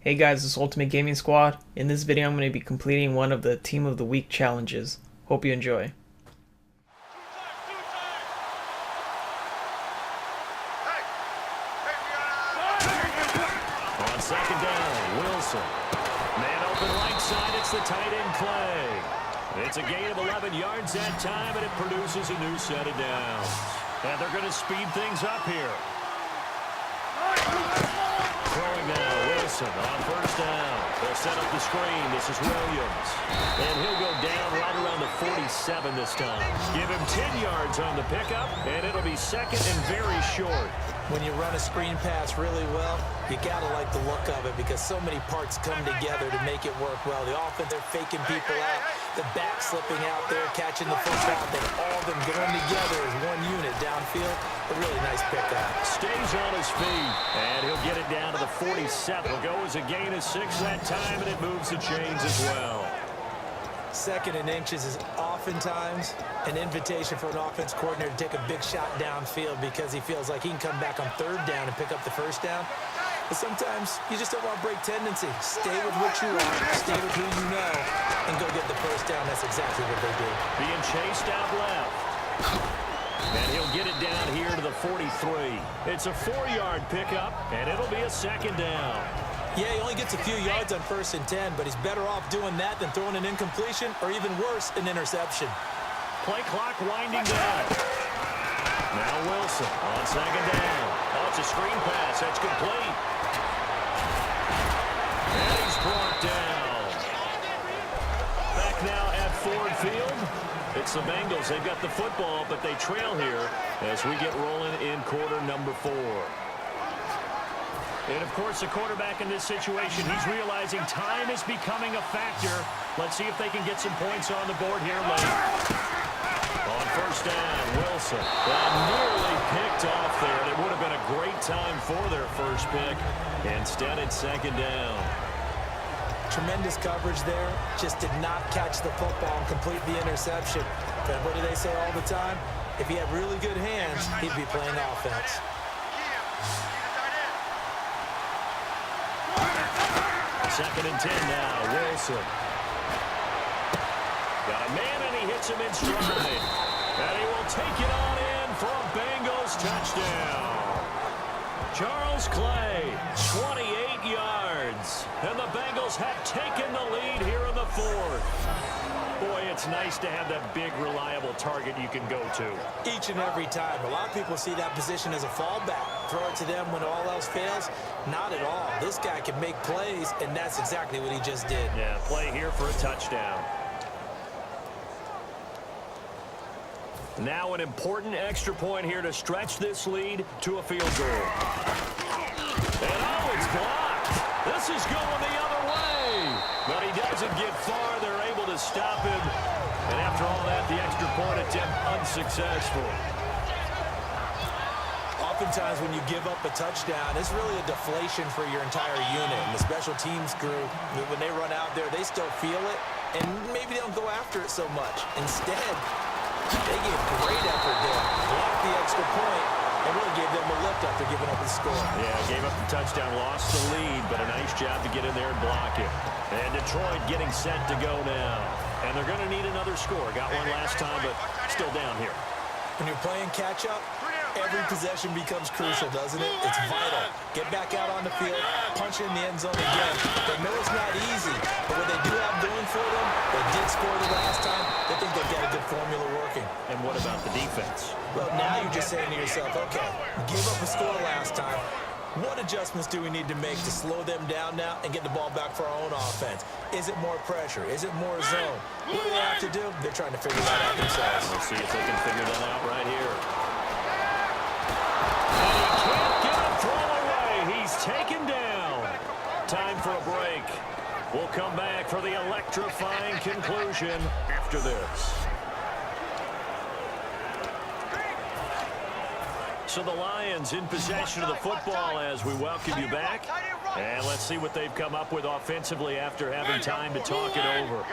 Hey guys, this is Ultimate Gaming Squad. In this video I'm going to be completing one of the Team of the Week challenges. Hope you enjoy. On second down, Wilson. Man open right side, it's the tight end Clay. It's a gain of 11 yards that time, and it produces a new set of downs. And they're going to speed things up here. Throwing now, Wilson on first down. They'll set up the screen. This is Williams. And he'll go down right around the 47 this time. Give him 10 yards on the pickup, and it'll be second and very short. When you run a screen pass really well, you got to like the look of it because so many parts come together to make it work well. The offense, they're faking people out. The back slipping out there, catching the football. Then all of them going together as one unit downfield. A really nice pickup. Stays on his feet, and he'll get it down to the 47. It'll go as a gain of 6 that time, and it moves the chains as well. Second and inches is oftentimes an invitation for an offense coordinator to take a big shot downfield because he feels like he can come back on third down and pick up the first down. But sometimes you just don't want to break tendency. Stay with what you are, stay with who you know, and go get the first down. That's exactly what they do. Being chased out left. And he'll get it down here to the 43. It's a 4-yard pickup, and it'll be a second down. Yeah, he only gets a few yards on 1st and 10, but he's better off doing that than throwing an incompletion or even worse, an interception. Play clock winding down. Now Wilson on second down. Oh, it's a screen pass. That's complete. And he's brought down. Back now at Ford Field. It's the Bengals. They've got the football, but they trail here as we get rolling in quarter number 4. And, of course, the quarterback in this situation, he's realizing time is becoming a factor. Let's see if they can get some points on the board here late. On first down, Wilson. Nearly picked off there. It would have been a great time for their first pick. Instead, it's second down. Tremendous coverage there. Just did not catch the football and complete the interception. But what do they say all the time? If he had really good hands, he'd be playing offense. Second and 10 now, Wilson. Got a man, and he hits him in stride. And he will take it on in for a Bengals touchdown. Charles Clay, 28 yards. And the Bengals have taken the lead here in the 4th. Boy, it's nice to have that big, reliable target you can go to. Each and every time. A lot of people see that position as a fallback. Throw it to them when all else fails. Not at all. This guy can make plays, and that's exactly what he just did. Yeah, play here for a touchdown. Now an important extra point here to stretch this lead to a field goal. And oh, it's blocked. This is going the other way. But he doesn't get far. They're able to stop him. And after all that, the extra point attempt unsuccessful. Oftentimes when you give up a touchdown, it's really a deflation for your entire unit. And the special teams group, when they run out there, they still feel it. And maybe they don't go after it so much. Instead, they gave great effort there. Blocked the extra point and really gave them a lift after giving up the score. Yeah, gave up the touchdown, lost the lead, but a nice job to get in there and block it. And Detroit getting set to go now. And they're going to need another score. Got one last time, but still down here. When you're playing catch-up, every possession becomes crucial, doesn't it? It's vital. Get back out on the field, punch in the end zone again. They know it's not easy, but what they do have going for them, they did score the last time. They think they've got a good formula working. And what about the defense? Well, now you're just saying to yourself, okay, give up a score last time. What adjustments do we need to make to slow them down now and get the ball back for our own offense? Is it more pressure? Is it more zone? What do they have to do? They're trying to figure that out themselves. We'll see if they can figure that out right here. And he can't get a throw away. He's taken down. Time for a break. We'll come back for the electrifying conclusion after this. So the Lions in possession of the football as we welcome you back. And let's see what they've come up with offensively after having time to talk it over.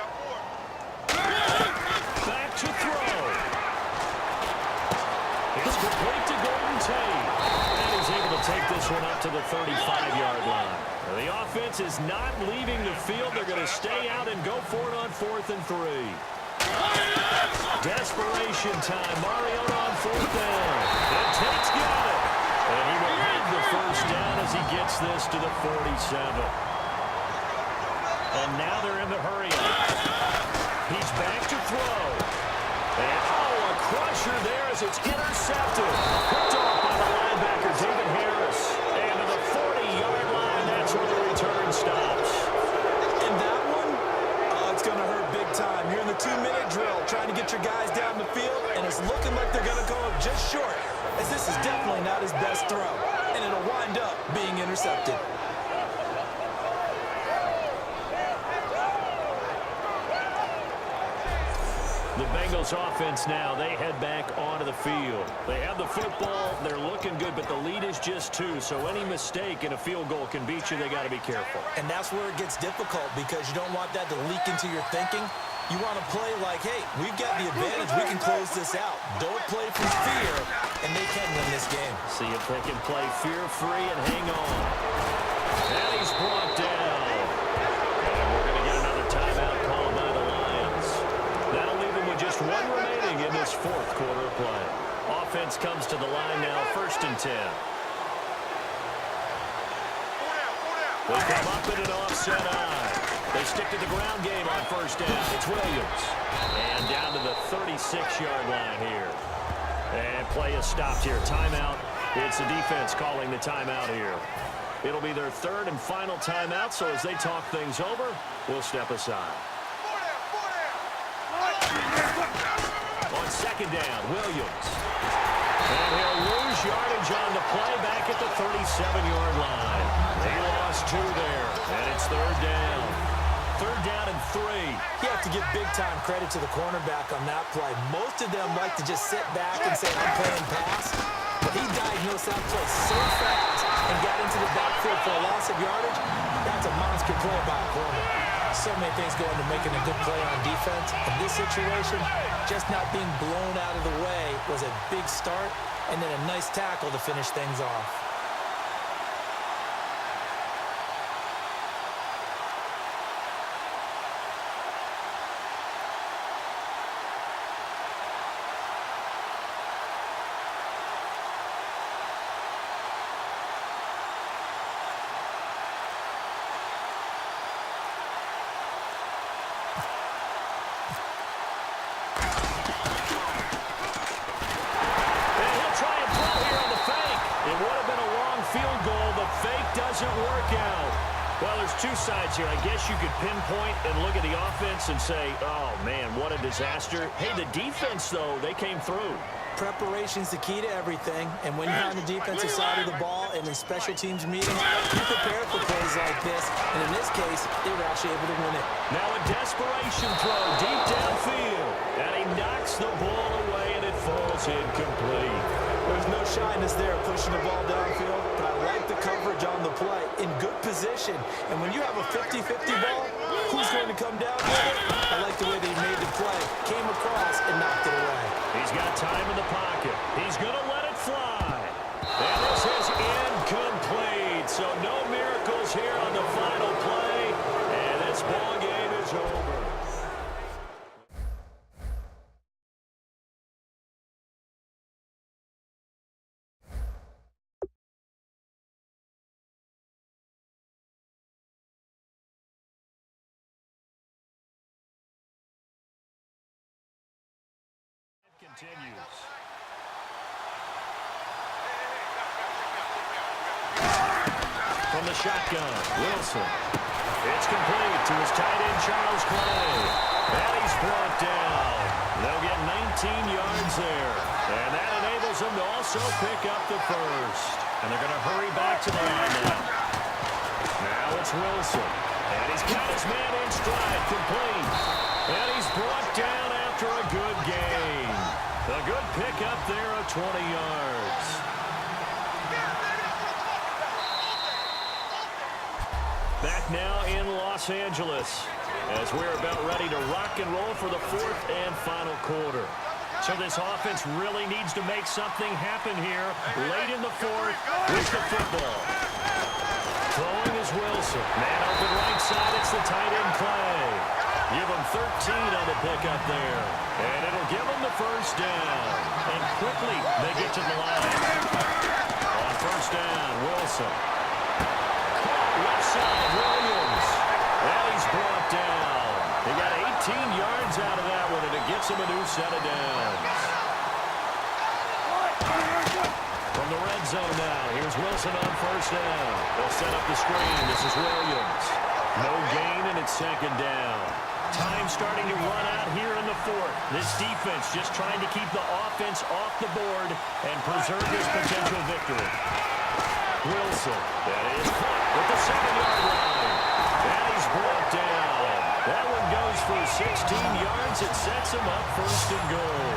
Back to throw. It's complete to Golden Tate. And he's able to take this one up to the 35-yard line. The offense offense is not leaving the field. They're going to stay out and go for it on 4th and 3. Desperation time. Mariota on 4th down. And Tate's got it. And he will have the first down as he gets this to the 47. And now they're in the hurry up. He's back to throw. And, oh, a crusher there as it's intercepted. Picked off by the linebacker, David Harris. And to the 40-yard line, that's where the return stops. And that one, it's going to hurt big time. You're in the 2-minute drill trying to get your guys down the field, and it's looking like they're going to go up just short, as this is definitely not his best throw. And it'll wind up being intercepted. The Bengals offense now, they head back onto the field. They have the football, they're looking good, but the lead is just 2, so any mistake in a field goal can beat you. They got to be careful. And that's where it gets difficult, because you don't want that to leak into your thinking. You want to play like, hey, we've got the advantage, we can close this out. Don't play from fear, and they can win this game. See if they can play fear-free and hang on. And he's brought down. And we're going to get another timeout called by the Lions. That'll leave them with just 1 remaining in this 4th quarter of play. Offense comes to the line now, 1st and 10. They come up in an offset eye. They stick to the ground game on 1st down. It's Williams. And down to the 36-yard line here. And play is stopped here. Timeout. It's the defense calling the timeout here. It'll be their 3rd and final timeout, so as they talk things over, we'll step aside. On 2nd down, Williams. And he'll lose yardage on the play back at the 37-yard line. They lost 2 there, and it's 3rd down. 3rd down and 3. You have to give big-time credit to the cornerback on that play. Most of them like to just sit back and say, I'm playing pass. But he diagnosed that play so fast and got into the backfield for a loss of yardage. That's a monster play by a corner. So many things go into making a good play on defense. In this situation, just not being blown out of the way was a big start, and then a nice tackle to finish things off. Doesn't work out. Well, there's 2 sides here. I guess you could pinpoint and look at the offense and say, oh, man, what a disaster. Hey, the defense, though, they came through. Preparation's the key to everything, and when you're on the defensive side of the ball and in special teams meetings, you prepare for plays like this, and in this case, they were actually able to win it. Now a desperation throw deep downfield, and he knocks the ball away, and it falls incomplete. There's no shyness there pushing the ball downfield, but I like the coverage on the play. In good position, and when you have a 50-50 ball, who's going to come down with it? I like the way they made the play, came across, and knocked it away. He's got time in the pocket. He's going to let it fly. And this is incomplete. So no miracles here on the final play. And this ball game is over. Continues. From the shotgun, Wilson. It's complete to his tight end, Charles Clay. And he's brought down. They'll get 19 yards there. And that enables them to also pick up the first. And they're going to hurry back to the line now. Now it's Wilson. And he's got his man in stride, complete. And he's brought down after a good game. A good pickup there of 20 yards. Back now in Los Angeles as we're about ready to rock and roll for the 4th and final quarter. So this offense really needs to make something happen here late in the 4th with the football. Throwing is Wilson. Man open right side. It's the tight end Clay. Give him 13 on the pickup there. And it'll give him the first down. And quickly they get to the line. On first down, Wilson. Left side, Williams. And he's brought down. He got 18 yards out of that one, and it gets him a new set of downs. From the red zone now, here's Wilson on first down. They'll set up the screen. This is Williams. No gain, and it's second down. Time starting to run out here in the fourth. This defense just trying to keep the offense off the board and preserve this potential victory. Wilson, that is caught with the 7-yard line. And he's brought down. That one goes for 16 yards. It sets him up first and goal.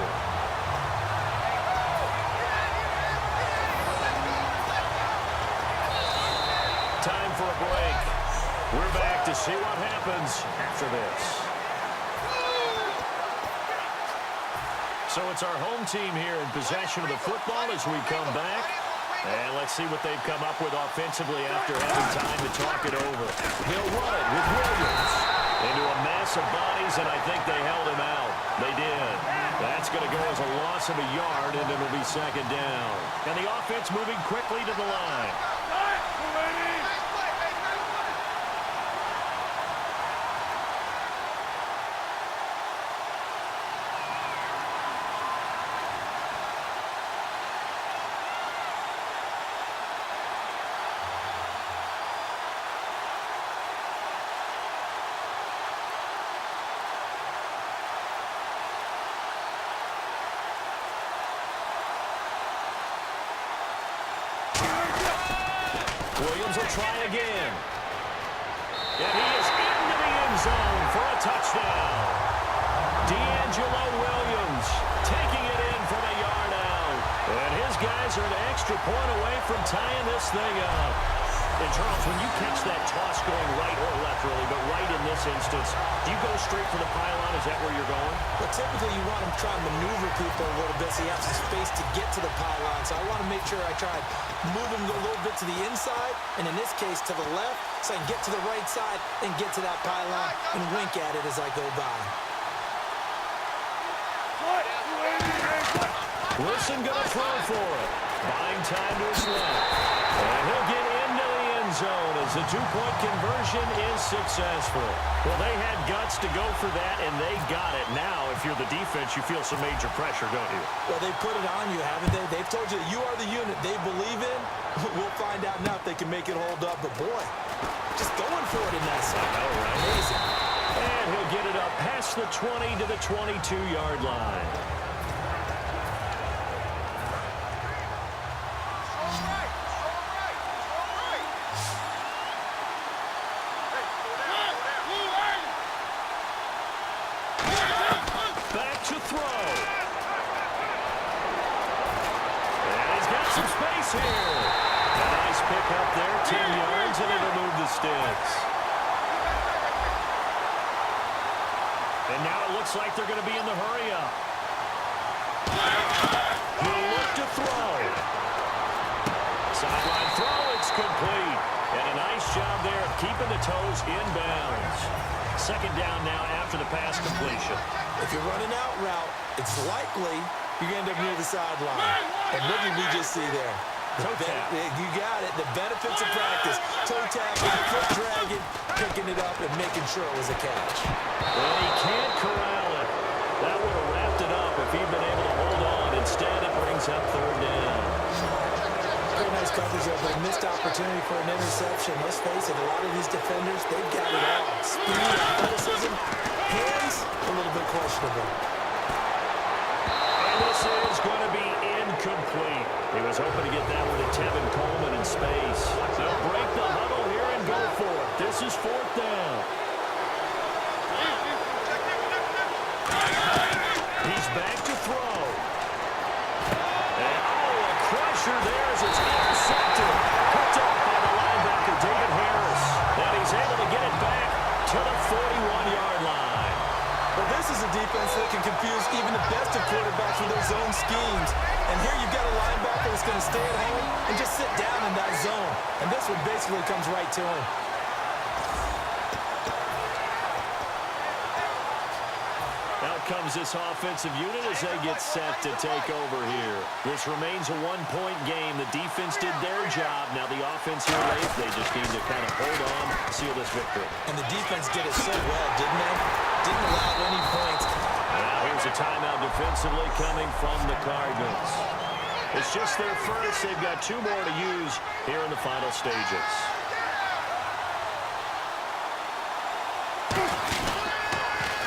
Time for a break. We're back to see what happens after this. So it's our home team here in possession of the football as we come back. And let's see what they've come up with offensively after having time to talk it over. They'll run it with Williams into a mass of bodies, and I think they held him out. They did. That's going to go as a loss of a yard, and it'll be second down. And the offense moving quickly to the line. Williams will try again. And he is into the end zone for a touchdown. D'Angelo Williams taking it in from a yard out. And his guys are an extra point away from tying this thing up. And Charles, when you catch that toss going right or left, really, but right in this instance, do you go straight for the pylon? Is that where you're going? Well, typically you want to try and maneuver people a little bit so you have some space to get to the pylon. So I want to make sure I try and move them a little bit to the inside, and in this case to the left, so I can get to the right side and get to that pylon and wink at it as I go by. Wilson going to throw for it. Buying time to his left. And he'll get into the end zone as the two-point conversion is successful. Well, they had guts to go for that, and they got it. Now, if you're the defense, you feel some major pressure, don't you? Well, they put it on you, haven't they? They've told you that you are the unit they believe in. We'll find out now if they can make it hold up. But, boy, just going for it in that side. I know, right? Amazing. And he'll get it up past the 20 to the 22-yard line. Here. A nice pick up there, 10 yards, and it'll move the sticks. And now it looks like they're going to be in the hurry up. He'll look to throw. Sideline throw, it's complete. And a nice job there of keeping the toes in bounds. Second down now after the pass completion. If you're running out route, it's likely you're going to end up near the sideline. And what did we just see there? Toe tap. You got it. The benefits of practice. Toe tapping, foot dragging, picking it up, and making sure it was a catch. Well, he can't corral it. That would have wrapped it up if he'd been able to hold on. Instead, it brings up third down. Very nice coverage there, but a missed opportunity for an interception. Let's face it, a lot of these defenders, they've got it all. Speed, athleticism, hands, a little bit questionable. And this is going to be incomplete. He was hoping to get that one to Tevin Coleman in space. They'll break the huddle here and go for it. This is fourth down. He's back to throw. And, a crusher there as it's intercepted. Picked up by the linebacker, David Harris. And he's able to get it back to the 41-yard line. Well, this is a defense that can confuse even the best of quarterbacks with their zone schemes. And here you've got a linebacker that's going to stay at home and just sit down in that zone. And this one basically comes right to him. Out comes this offensive unit as they get set to take over here. This remains a one-point game. The defense did their job. Now the offense here late, they just need to kind of hold on, seal this victory. And the defense did it so well, didn't they? Didn't allow any points. Now here's a timeout defensively coming from the Cardinals. It's just their first. They've got 2 more to use here in the final stages.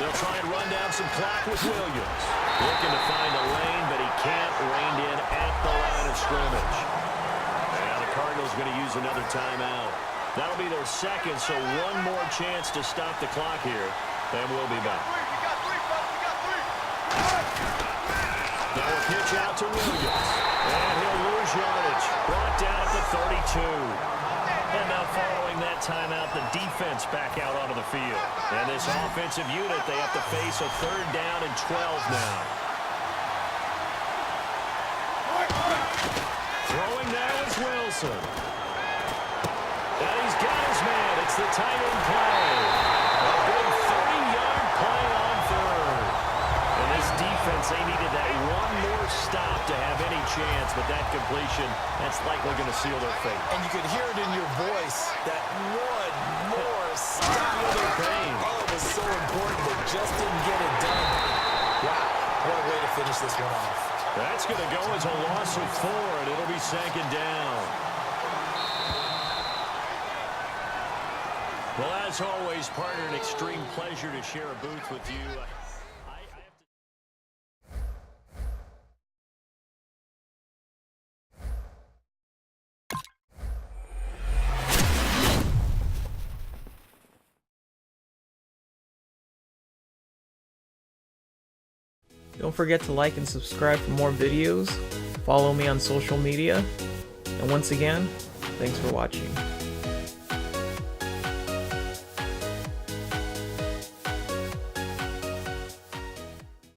They'll try and run down some clock with Williams. Looking to find a lane, but he can't rein in at the line of scrimmage. Now the Cardinals going to use another timeout. That'll be their second, so one more chance to stop the clock here, and we'll be back. Now a pitch out to Williams, and he'll lose yardage. Brought down at the 32. And now following that timeout, the defense back out onto the field. And this offensive unit, they have to face a 3rd down and 12 now. Throwing now is Wilson. And he's got his man. It's the tight end play. A big 30-yard play on 3rd. And this defense, they needed that one more stop to have any chance, but that completion, that's likely going to seal their fate. And you could hear it in your voice, that one more stop. Their pain. Oh, it was so important, but just didn't get it done. Wow, what a way to finish this one off. That's going to go as a loss of 4, and it'll be 2nd down. Well, as always, partner, an extreme pleasure to share a booth with you. Don't forget to like and subscribe for more videos. Follow me on social media. And once again, thanks for watching.